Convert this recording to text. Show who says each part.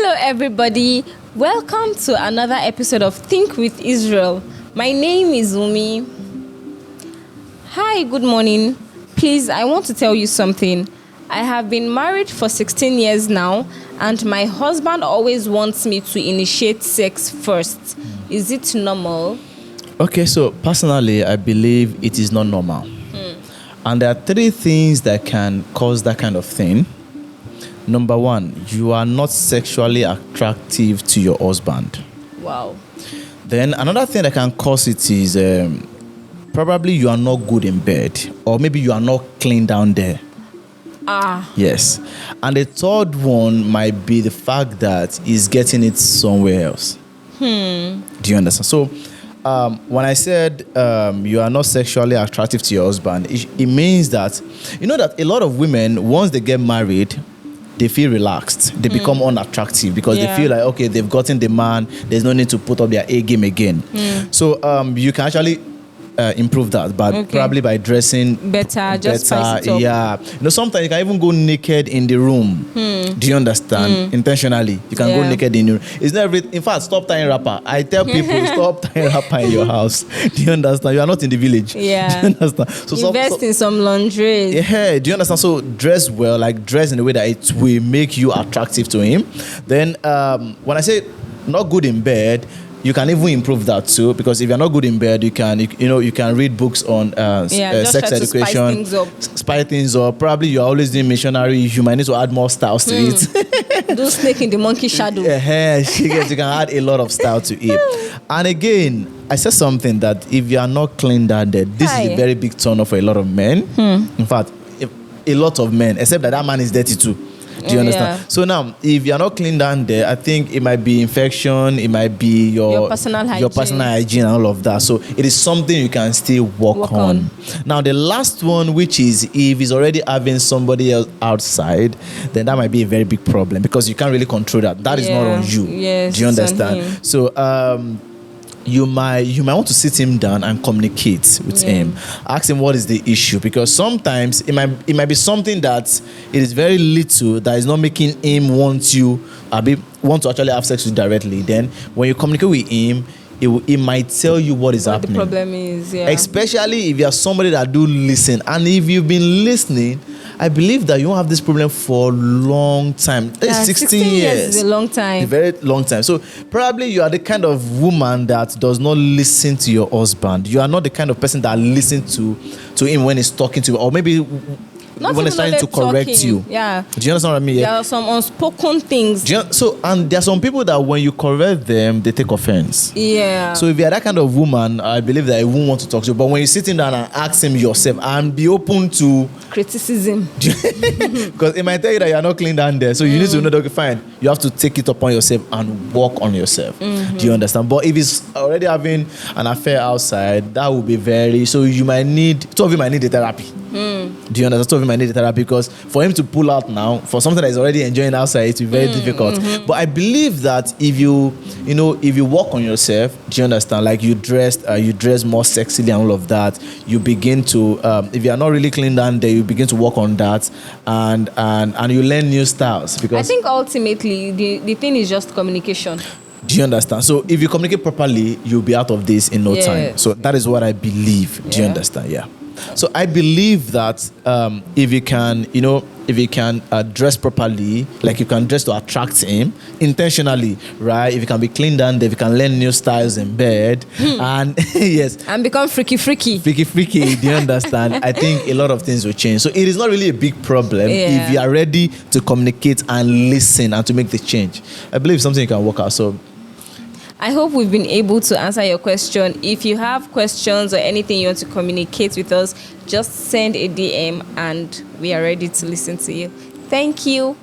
Speaker 1: Hello, everybody. Welcome to another episode of Think with Israel. My name is Umi. Hi, good morning. Please, I want to tell you something. I have been married for 16 years now, and my husband always wants me to initiate sex first. Is it normal?
Speaker 2: Okay, so personally, I believe it is not normal. And there are three things that can cause that kind of thing. Number one, you are not sexually attractive to your husband.
Speaker 1: Wow.
Speaker 2: Then another thing that can cause it is probably you are not good in bed, or maybe you are not clean down there. Yes. And the third one might be the fact that he's getting it somewhere else. Do you understand? So when I said you are not sexually attractive to your husband, it means that, you know that a lot of women, once they get married, they feel relaxed. They become unattractive because they feel like, okay, they've gotten the man. There's no need to put up their A game again. So you can actually improve that, but probably by dressing
Speaker 1: better, just spice it up.
Speaker 2: Yeah. You know, sometimes you can even go naked in the room. Do you understand? Intentionally. You can go naked in your room. It's not everything. In fact, stop tying wrapper. I tell people, stop tying wrapper in your house. Do you understand? You are not in the village.
Speaker 1: Yeah.
Speaker 2: Do you understand? So
Speaker 1: invest in some lingerie.
Speaker 2: Yeah. Do you understand? So dress well, like dress in a way that it will make you attractive to him. Then when I say not good in bed, you can even improve that too, because if you're not good in bed, you can read books on sex education, spice things up. Probably you're always doing missionary. You might need to add more styles to it.
Speaker 1: Do snake in the monkey shadow.
Speaker 2: Yeah, you can add a lot of style to it. And again, I said something that if you are not clean down there, this is a very big turn off for a lot of men. In fact, a lot of men, except that man is dirty too. Do you understand? So now, if you're not clean down there, I think it might be infection, it might be your personal hygiene and all of that. So it is something you can still work on. Now, the last one, which is if he's already having somebody else outside, then that might be a very big problem because you can't really control that. That is not on you.
Speaker 1: Yes,
Speaker 2: do you understand? So you might want to sit him down and communicate with him. Ask him what is the issue, because sometimes it might be something that it is very little that is not making him want to actually have sex with you directly. Then when you communicate with him, it might tell you what is happening.
Speaker 1: The problem is,
Speaker 2: especially if you are somebody that do listen, and if you've been listening, I believe that you won't have this problem for a long time. 16 years
Speaker 1: is a long time.
Speaker 2: A very long time. So probably you are the kind of woman that does not listen to your husband. You are not the kind of person that listens to him when he's talking to you, or maybe when he's trying to correct you.
Speaker 1: Yeah.
Speaker 2: Do you understand what I mean?
Speaker 1: There are some unspoken things.
Speaker 2: And there are some people that when you correct them, they take offense.
Speaker 1: Yeah.
Speaker 2: So if you're that kind of woman, I believe that he won't want to talk to you. But when you sit down and ask him yourself and be open to
Speaker 1: criticism,
Speaker 2: because it might tell you that you're not clean down there. So you need to know that, okay, fine, you have to take it upon yourself and work on yourself. Do you understand? But if he's already having an affair outside, that will be so you might need, two of you might need a therapy. Do you understand? Two of you might need a therapy, because for him to pull out now for something that he's already enjoying outside, it will be very difficult. But I believe that if you work on yourself, do you understand? Like you dress more sexily and all of that, you begin to if you are not really clean down there, you begin to work on that, and you learn new styles. Because
Speaker 1: I think ultimately the thing is just communication.
Speaker 2: Do you understand? So if you communicate properly, you'll be out of this in no time. So that is what I believe. Do you understand? Yeah. So I believe that if you can dress properly, like you can dress to attract him intentionally, right? If you can be clean down there, if you can learn new styles in bed, and
Speaker 1: and become freaky.
Speaker 2: Do you understand? I think a lot of things will change. So it is not really a big problem if you are ready to communicate and listen and to make the change. I believe something you can work out. So
Speaker 1: I hope we've been able to answer your question. If you have questions or anything you want to communicate with us, just send a DM and we are ready to listen to you. Thank you.